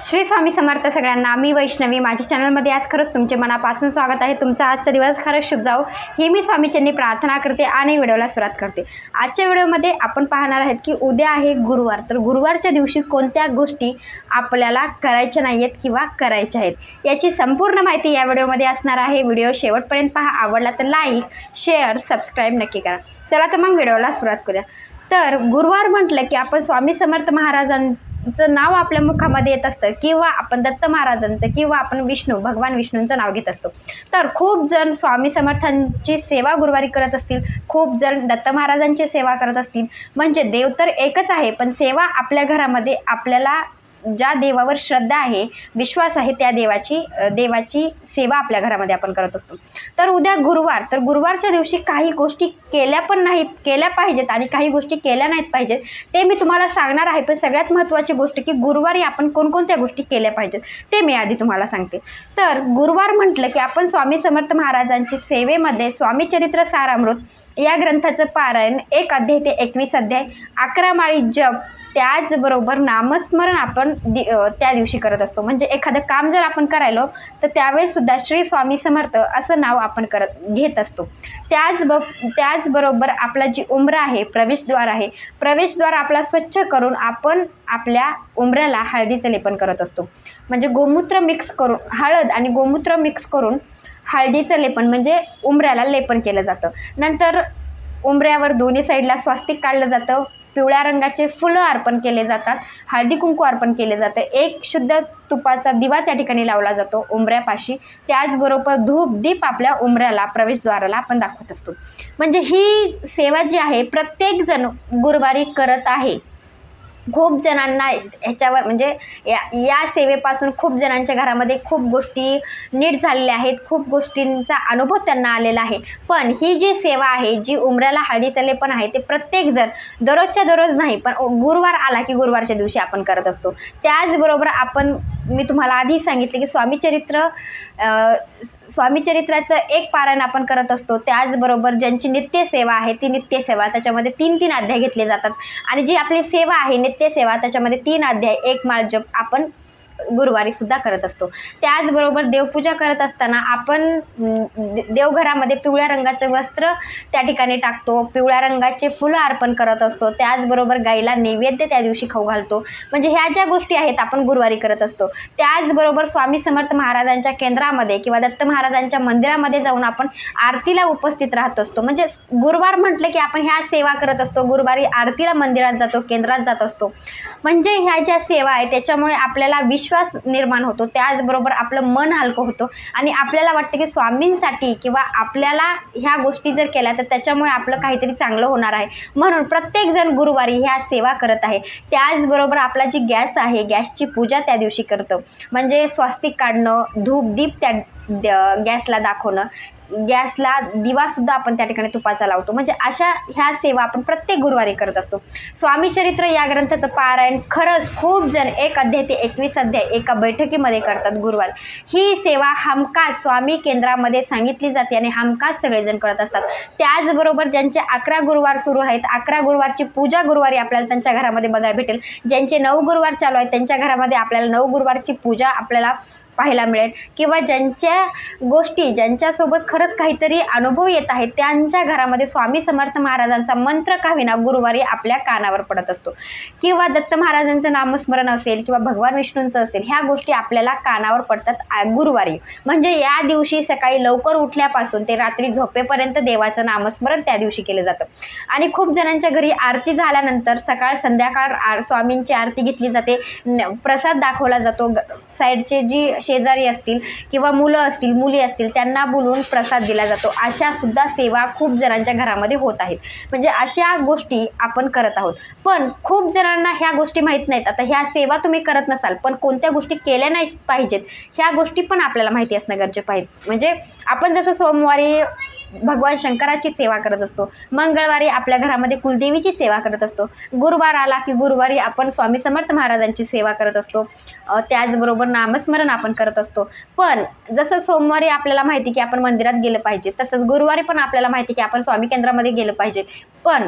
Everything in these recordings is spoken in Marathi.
श्री स्वामी समर्थ सगळ्यांना। मी वैष्णवी, माझ्या चॅनलमध्ये आज खरंच तुमचे मनापासून स्वागत आहे। तुमचा आजचा दिवस खरंच शुभ जाओ ही मी स्वामीचरणी प्रार्थना करते आणि व्हिडिओला सुरुवात करते। आजच्या व्हिडिओमध्ये आपण पाहणार आहोत की उद्या आहे गुरुवार, तर गुरुवारच्या दिवशी कोणत्या गोष्टी आपल्याला करायच्या नाहीत किंवा करायच्या आहेत याची संपूर्ण माहिती या व्हिडिओमध्ये असणार आहे। व्हिडिओ शेवटपर्यंत पहा, आवडला तर लाईक, शेअर, सबस्क्राईब नक्की करा। चला तर मग व्हिडिओला सुरुवात करूया। तर गुरुवार म्हटलं की आपण स्वामी समर्थ महाराजांचं नाव आपल्या मुखामध्ये येत असतं किंवा आपण दत्त महाराजांचं किंवा आपण भगवान विष्णूंचं नाव घेत असतो। तर खूप जण स्वामी समर्थांची सेवा गुरुवारी करत असतील, खूप जण दत्त महाराजांची सेवा करत असतील। म्हणजे देव तर एकच आहे, पण सेवा आपल्या घरामध्ये आपल्याला ज्या देवावर श्रद्धा आहे, विश्वास आहे, त्या देवाची सेवा आपल्या घरामध्ये आपण करत असतो। तर उद्या गुरुवार, तर गुरुवारच्या दिवशी काही गोष्टी केल्या पाहिजेत आणि काही गोष्टी केल्या नाहीत पाहिजेत, ते मी तुम्हाला सांगणार आहे। पण सगळ्यात महत्त्वाची गोष्ट की गुरुवारी आपण कोणकोणत्या गोष्टी केल्या पाहिजेत ते मी आधी तुम्हाला सांगते। तर गुरुवार म्हटलं की आपण स्वामी समर्थ महाराजांची सेवेमध्ये स्वामी चरित्र सारामृत या ग्रंथाचं पारायण 1 अध्याय ते 21 अध्याय, 11 माळी जप, त्याचबरोबर नामस्मरण आपण त्या दिवशी करत असतो। म्हणजे एखादं काम जर आपण करायलो तर त्यावेळेस सुद्धा श्री स्वामी समर्थ असं नाव आपण घेत असतो। त्याचबरोबर आपला जी उंबरा आहे, प्रवेशद्वार आहे, प्रवेशद्वार आपला स्वच्छ करून आपण आपल्या उंबऱ्याला हळदीचं लेपन करत असतो। म्हणजे गोमूत्र मिक्स करून, हळद आणि गोमूत्र मिक्स करून हळदीचं लेपन म्हणजे उंबऱ्याला लेपन केलं जातं। नंतर उंबऱ्यावर दोन्ही साईडला स्वास्तिक काढलं जातं, पिवळ्या रंगाचे फुलं अर्पण केले जातात, हळदी कुंकू अर्पण केले जातं, एक शुद्ध तुपाचा दिवा त्या ठिकाणी लावला जातो उंबऱ्यापाशी। त्याचबरोबर धूप दीप आपल्या उंबऱ्याला प्रवेशद्वाराला आपण दाखवत असतो। म्हणजे ही सेवा जी आहे प्रत्येक जण गुरुवारी करत आहे। खूप जणांना ह्याच्यावर म्हणजे या सेवेपासून खूप जणांच्या घरामध्ये खूप गोष्टी नीट झालेल्या आहेत, खूप गोष्टींचा अनुभव त्यांना आलेला आहे। पण ही जी सेवा आहे, जी उंबऱ्याला हळदीचं लेपन आहे, ते प्रत्येक जण दररोजच्या दररोज नाही, पण गुरुवार आला की गुरुवारच्या दिवशी आपण करत असतो। त्याचबरोबर मी तुम्हाला आधी सांगितले की स्वामी चरित्राचं एक पारायण आपण करत असतो। त्याचबरोबर ज्यांची नित्य सेवा आहे ती नित्य सेवा, त्याच्यामध्ये 3-3 अध्याय घेतले जातात आणि जी आपली सेवा आहे नित्य सेवा, त्याच्यामध्ये 3 अध्याय 1 माळ जप आपण गुरुवारी सुद्धा करत असतो। त्याचबरोबर देवपूजा करत असताना आपण देवघरामध्ये पिवळ्या रंगाचे वस्त्र त्या ठिकाणी टाकतो, पिवळ्या रंगाचे फुलं अर्पण करत असतो, त्याचबरोबर गाईला नैवेद्य त्या दिवशी खाऊ घालतो। म्हणजे ह्या ज्या गोष्टी आहेत आपण गुरुवारी करत असतो। त्याचबरोबर स्वामी समर्थ महाराजांच्या केंद्रामध्ये किंवा दत्त महाराजांच्या मंदिरामध्ये जाऊन आपण आरतीला उपस्थित राहत असतो। म्हणजे गुरुवार म्हटलं की आपण ह्या सेवा करत असतो, गुरुवारी आरतीला मंदिरात जातो, केंद्रात जात असतो। म्हणजे ह्या ज्या सेवा आहेत त्याच्यामुळे आपल्याला विश्वास निर्माण होतो, त्याचबरोबर आपलं मन हलकं होतं आणि आपल्याला वाटतं की स्वामींसाठी किंवा आपल्याला ह्या गोष्टी जर केल्या तर त्याच्यामुळे आपलं काहीतरी चांगलं होणार आहे, म्हणून प्रत्येक जण गुरुवारी ह्या सेवा करत आहे। त्याचबरोबर आपला जी गॅस आहे, गॅसची पूजा त्या दिवशी करतं, म्हणजे स्वास्तिक काढणं, धूप दीप त्या गॅसला दाखवणं, गॅसला दिवा सुद्धा आपण त्या ठिकाणी तुपाचा लावतो। म्हणजे अशा ह्या सेवा आपण प्रत्येक गुरुवारी करत असतो। स्वामी चरित्र या ग्रंथाचं पारायण खरंच खूप जण 1 अध्याय ते 21 अध्याय एका बैठकीमध्ये करतात गुरुवार। ही सेवा हमखास स्वामी केंद्रामध्ये सांगितली जाते आणि हमखास सगळेजण करत असतात। त्याचबरोबर ज्यांचे 11 गुरुवार सुरू आहेत, 11 गुरुवारची पूजा गुरुवारी आपल्याला त्यांच्या घरामध्ये बघायला भेटेल। ज्यांचे 9 गुरुवार चालू आहेत त्यांच्या घरामध्ये आपल्याला 9 गुरुवारची पूजा आपल्याला पाहायला मिळेल, किंवा ज्यांच्यासोबत खरंच काहीतरी अनुभव येत आहेत त्यांच्या घरामध्ये स्वामी समर्थ महाराजांचा मंत्र का होईना गुरुवारी आपल्या कानावर पडत असतो, किंवा दत्त महाराजांचं नामस्मरण असेल किंवा भगवान विष्णूंचं असेल, ह्या गोष्टी आपल्याला कानावर पडतात गुरुवारी। म्हणजे या दिवशी सकाळी लवकर उठल्यापासून ते रात्री झोपेपर्यंत देवाचं नामस्मरण त्या दिवशी केलं जातं। आणि खूप जणांच्या घरी आरती झाल्यानंतर सकाळ संध्याकाळ स्वामींची आरती घेतली जाते, प्रसाद दाखवला जातो, साईडचे जी शेजारी असतील किंवा मुलं असतील, मुली असतील, त्यांना बोलवून प्रसाद दिला जातो। अशा सुद्धा सेवा खूप जणांच्या घरामध्ये होत आहेत। म्हणजे अशा गोष्टी आपण करत आहोत, पण खूप जणांना ह्या गोष्टी माहीत नाहीत। आता ह्या सेवा तुम्ही करत नसाल, पण कोणत्या गोष्टी केल्या नाही पाहिजेत ह्या गोष्टी पण आपल्याला माहिती असणं गरजेचं आहे। म्हणजे आपण जसं सोमवारी भगवान शंकराची सेवा करत असतो, मंगळवारी आपल्या घरामध्ये कुलदेवीची सेवा करत असतो, गुरुवार आला की गुरुवारी आपण स्वामी समर्थ महाराजांची सेवा करत असतो, त्याचबरोबर नामस्मरण आपण करत असतो। पण जसं सोमवारी आपल्याला माहिती की आपण मंदिरात गेलं पाहिजे, तसंच गुरुवारी पण आपल्याला माहिती की आपण स्वामी केंद्रामध्ये गेलं पाहिजे। पण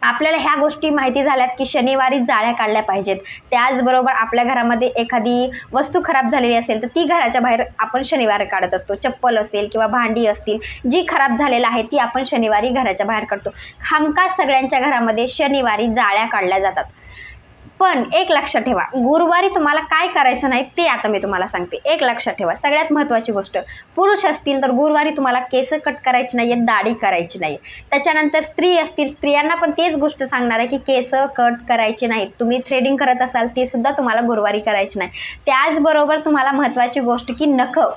आपल्याला ह्या गोष्टी माहिती झाल्यात की शनिवारी जाळ्या काढल्या पाहिजेत. त्याचबरोबर आपल्या घरामध्ये एखादी वस्तू खराब झालेली असेल तर ती घराच्या बाहेर आपण शनिवारी काढत असतो. चप्पल असेल किंवा भांडी असतील जी खराब झालेली आहे ती आपण शनिवारी घराच्या बाहेर काढतो. हमखास सगळ्यांच्या घरामध्ये शनिवारी जाळ्या काढल्या जातात. पण एक लक्षात ठेवा, गुरुवारी तुम्हाला काय करायचं नाही ते आता मी तुम्हाला सांगते. एक लक्षात ठेवा, सगळ्यात महत्त्वाची गोष्ट, पुरुष असतील तर गुरुवारी तुम्हाला केस कट करायची नाही आहेत, दाढी करायची नाही. त्याच्यानंतर स्त्री असतील, स्त्रियांना पण तेच गोष्ट सांगणार आहे की केस कट करायचे नाहीत. तुम्ही थ्रेडिंग करत असाल ते सुद्धा तुम्हाला गुरुवारी करायची नाही. त्याचबरोबर तुम्हाला महत्त्वाची गोष्ट की नखं,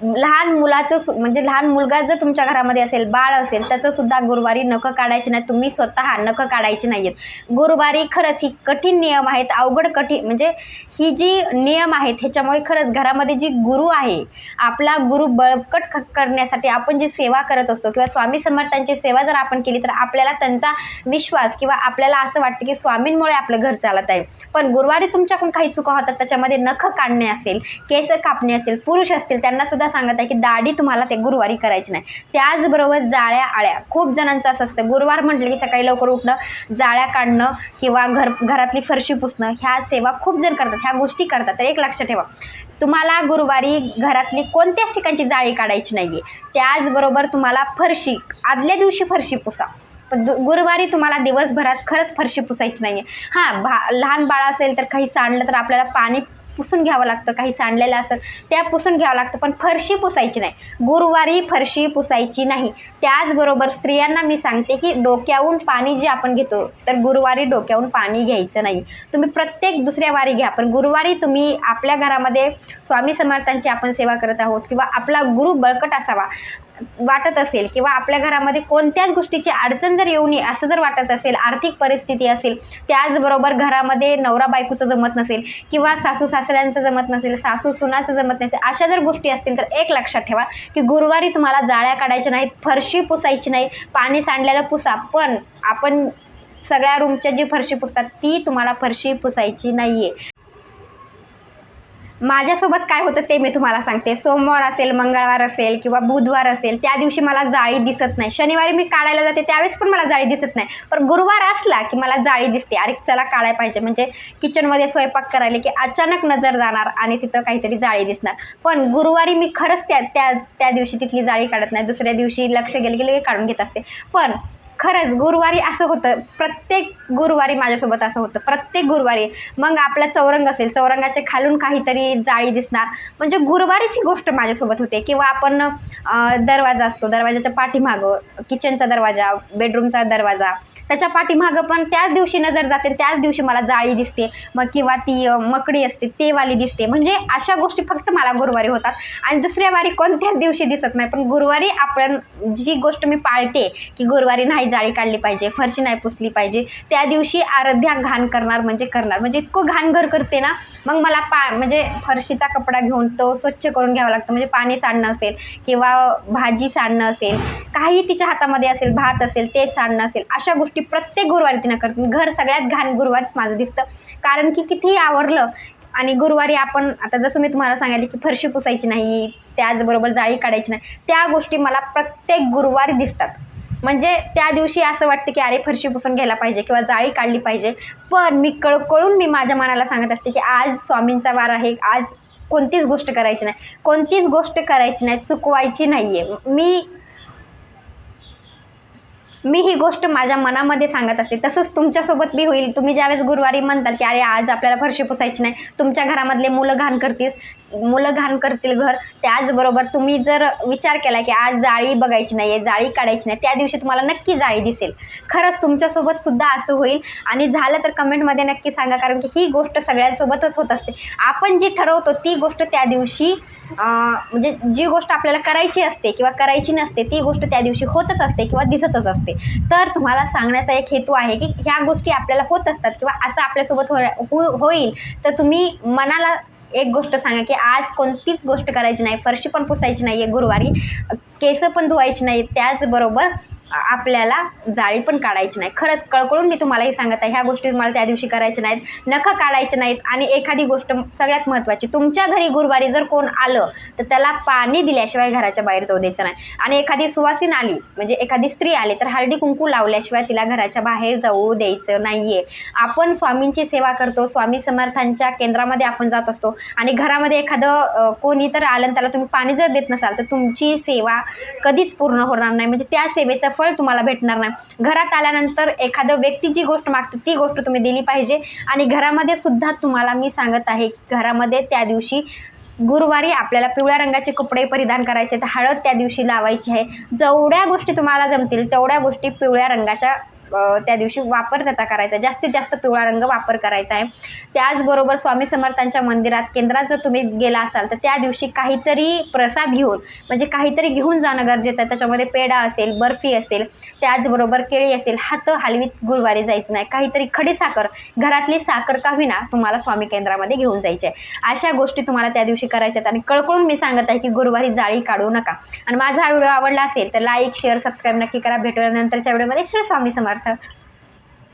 लहान मुलाचं म्हणजे लहान मुलगा जर तुमच्या घरामध्ये असेल, बाळ असेल, त्याचं सुद्धा गुरुवारी नखं काढायचे नाही. तुम्ही स्वतः नखं काढायची नाही आहेत गुरुवारी. खरंच ही कठीण नियम आहेत, अवघड कठीण म्हणजे ही जी नियम आहेत ह्याच्यामुळे खरंच घरामध्ये जी गुरु आहे, आपला गुरु बळकट करण्यासाठी आपण जी सेवा करत असतो किंवा स्वामी समर्थांची सेवा जर आपण केली तर आपल्याला त्यांचा विश्वास किंवा आपल्याला असं वाटतं की स्वामींमुळे आपलं घर चालत आहे. पण गुरुवारी तुमच्याकडून काही चुका होतात, त्याच्यामध्ये नखं काढणे असेल, केस कापणे असेल, पुरुष असतील त्यांना सुद्धा सांगत आहे की दाढी तुम्हाला ते गुरुवारी करायची नाही. त्याचबरोबर जाळ्या आळ्या, खूप जणांचं असं असतं गुरुवार म्हटलं की सकाळी लवकर उठणं, जाळ्या काढणं किंवा घरातली फरशी पुसणं, ह्या सेवा खूप जण करतात, ह्या गोष्टी करतात. तर एक लक्षात ठेवा, तुम्हाला गुरुवारी घरातली कोणत्याच ठिकाणची जाळी काढायची नाही आहे. त्याचबरोबर तुम्हाला फरशी आदल्या दिवशी फरशी पुसा, पण गुरुवारी तुम्हाला दिवसभरात खरंच फरशी पुसायची नाही आहे. हां, लहान बाळ असेल तर काही सांडलं तर आपल्याला पाणी पुसून घ्यावं लागतं, काही सांडलेलं असेल त्या पुसून घ्यावं लागतं, पण फरशी पुसायची नाही. गुरुवारी फरशी पुसायची नाही. त्याचबरोबर स्त्रियांना मी सांगते की डोक्यावरून पाणी जे आपण घेतो तर गुरुवारी डोक्यावरून पाणी घ्यायचं नाही. तुम्ही प्रत्येक दुसऱ्या वारी घ्या, पण गुरुवारी तुम्ही आपल्या घरामध्ये स्वामी समर्थांची आपण सेवा करत आहोत किंवा आपला गुरु बळकट असावा वाटत असेल किंवा आपल्या घरामध्ये कोणत्याच गोष्टीची अडचण जर येऊ नये असं जर वाटत असेल, आर्थिक परिस्थिती असेल, त्याचबरोबर घरामध्ये नवरा बायकोचं जमत नसेल किंवा सासू सासऱ्यांचं जमत नसेल, सासू सुनाचं जमत नसेल, अशा जर गोष्टी असतील तर एक लक्षात ठेवा की गुरुवारी तुम्हाला जाळ्या काढायच्या नाहीत, फरशी पुसायची नाही. पाणी सांडलेलं पुसा, पण आपण सगळ्या रूमच्या जी फरशी पुसतात ती तुम्हाला फरशी पुसायची नाही आहे. माझ्यासोबत काय होतं ते मी तुम्हाला सांगते. सोमवार असेल, मंगळवार असेल किंवा बुधवार असेल, त्या दिवशी मला जाळी दिसत नाही. शनिवारी मी काढायला जाते त्यावेळेस पण मला जाळी दिसत नाही, पण गुरुवार असला की मला जाळी दिसते. अरे चला काढायला पाहिजे, म्हणजे किचनमध्ये स्वयंपाक करायला की अचानक नजर जाणार आणि तिथं काहीतरी जाळी दिसणार. पण गुरुवारी मी खरंच त्या दिवशी तिथली जाळी काढत नाही, दुसऱ्या दिवशी लक्ष गेलं की लगेच काढून घेत असते. पण खरंच गुरुवारी असं होतं, प्रत्येक गुरुवारी माझ्यासोबत असं होतं, प्रत्येक गुरुवारी. मग आपला चौरंग असेल, चौरंगाच्या खालून काहीतरी जाळी दिसणार, म्हणजे गुरुवारीच ही गोष्ट माझ्यासोबत होते. किंवा आपण दरवाजा असतो, दरवाजाच्या पाठीमागं, किचनचा दरवाजा, बेडरूमचा दरवाजा, त्याच्या पाठीमागं पण त्याच दिवशी नजर जाते, त्याच दिवशी मला जाळी दिसते. मग किंवा ती मकडी असते ते वाली दिसते. म्हणजे अशा गोष्टी फक्त मला गुरुवारी होतात आणि दुसऱ्या वारी कोणत्याच दिवशी दिसत नाही. पण गुरुवारी आपण जी गोष्ट मी पाळते की गुरुवारी नाही जाळी काढली पाहिजे, फरशी नाही पुसली पाहिजे, त्या दिवशी आराध्या घाण करणार म्हणजे इतकं घाण घर करते ना, मग मला म्हणजे फरशीचा कपडा घेऊन तो स्वच्छ करून घ्यावा लागतं. म्हणजे पाणी सांडणं असेल किंवा भाजी सांडणं असेल, काही तिच्या हातामध्ये असेल, भात असेल ते सांडणं असेल, अशा गोष्टी प्रत्येक गुरुवारी तिनं करते. घर सगळ्यात घाण गुरुवारीच माझं दिसतं, कारण की कितीही आवरलं आणि गुरुवारी आपण आता जसं मी तुम्हाला सांगितलं की फरशी पुसायची नाही, त्याचबरोबर जाळी काढायची नाही, त्या गोष्टी मला प्रत्येक गुरुवारी दिसतात. म्हणजे त्या दिवशी असं वाटतं की अरे फरशी पुसून घ्यायला पाहिजे किंवा जाळी काढली पाहिजे. पण मी कळकळून मी माझ्या मनाला सांगत असते की आज स्वामींचा वार आहे, आज कोणतीच गोष्ट करायची नाही, कोणतीच गोष्ट करायची नाही, चुकवायची नाही आहे. मी ही गोष्ट माझ्या मनामध्ये सांगत असते. तसंच तुमच्यासोबत बी होईल. तुम्ही ज्यावेळेस गुरुवारी म्हणताल की अरे आज आपल्याला फरशी पुसायची नाही, तुमच्या घरामधले मुलं घाण करतील घर. त्याचबरोबर तुम्ही जर विचार केला की आज जाळी बघायची नाही आहे, जाळी काढायची नाही, त्या दिवशी तुम्हाला नक्की जाळी दिसेल. खरंच तुमच्यासोबत सुद्धा असं होईल आणि झालं तर कमेंटमध्ये नक्की सांगा, कारण की ही गोष्ट सगळ्यांसोबतच होत असते. आपण जी ठरवतो ती गोष्ट त्या दिवशी म्हणजे जी गोष्ट आपल्याला करायची असते किंवा करायची नसते ती गोष्ट त्या दिवशी होतच असते किंवा दिसतच असते. तर तुम्हाला सांगण्याचा एक हेतू आहे की ह्या गोष्टी आपल्याला होत असतात किंवा असं आपल्यासोबत होईल तर तुम्ही मनाला एक गोष्ट सांगा की आज कोणतीच गोष्ट करायची नाही, फरशी पण पुसायची नाही आहे गुरुवारी, केस पण धुवायची नाही, त्याचबरोबर आपल्याला जाळी पण काढायची नाही. खरंच कळकळून मी तुम्हालाही सांगत आहे, ह्या गोष्टी तुम्हाला त्या दिवशी करायच्या नाहीत, नखं काढायचे नाहीत. आणि एखादी गोष्ट सगळ्यात महत्त्वाची, तुमच्या घरी गुरुवारी जर कोण आलं तर त्याला पाणी दिल्याशिवाय घराच्या बाहेर जाऊ द्यायचं नाही. आणि एखादी सुवासीन आली म्हणजे एखादी स्त्री आली तर हळदी कुंकू लावल्याशिवाय तिला घराच्या बाहेर जाऊ द्यायचं नाहीये. आपण स्वामींची सेवा करतो, स्वामी समर्थांच्या केंद्रामध्ये आपण जात असतो आणि घरामध्ये एखादं कोणी तर आलं त्याला तुम्ही पाणी जर देत नसाल तर तुमची सेवा कधीच पूर्ण होणार नाही, म्हणजे त्या सेवेचं फळ तुम्हाला भेटणार नाही. घरात आल्यानंतर एखादं व्यक्ती जी गोष्ट मागते ती गोष्ट तुम्ही दिली पाहिजे. आणि घरामध्ये सुद्धा तुम्हाला मी सांगत आहे की घरामध्ये त्या दिवशी गुरुवारी आपल्याला पिवळ्या रंगाचे कपडे परिधान करायचे, तर हळद त्या दिवशी लावायची आहे. जेवढ्या गोष्टी तुम्हाला जमतील तेवढ्या गोष्टी पिवळ्या रंगाच्या त्या दिवशी वापर त्याचा करायचा, जास्तीत जास्त पिवळा रंग वापर करायचा आहे. त्याचबरोबर स्वामी समर्थांच्या मंदिरात केंद्रात जर तुम्ही गेला असाल तर त्या दिवशी काहीतरी प्रसाद घेऊन म्हणजे काहीतरी घेऊन जाणं गरजेचं आहे. त्याच्यामध्ये पेढा असेल, बर्फी असेल, त्याचबरोबर केळी असेल. हात हलवीत गुरुवारी जायचं नाही. काहीतरी खडी साखर, घरातली साखर का होईना तुम्हाला स्वामी केंद्रामध्ये घेऊन जायचे आहे. अशा गोष्टी तुम्हाला त्या दिवशी करायच्या आहेत. आणि कळकळून मी सांगत आहे की गुरुवारी जाळी काढू नका. आणि माझा हा व्हिडिओ आवडला असेल तर लाईक, शेअर, सबस्क्राईब नक्की करा. भेटूया नंतरच्या व्हिडिओमध्ये. श्री स्वामी समर्थ.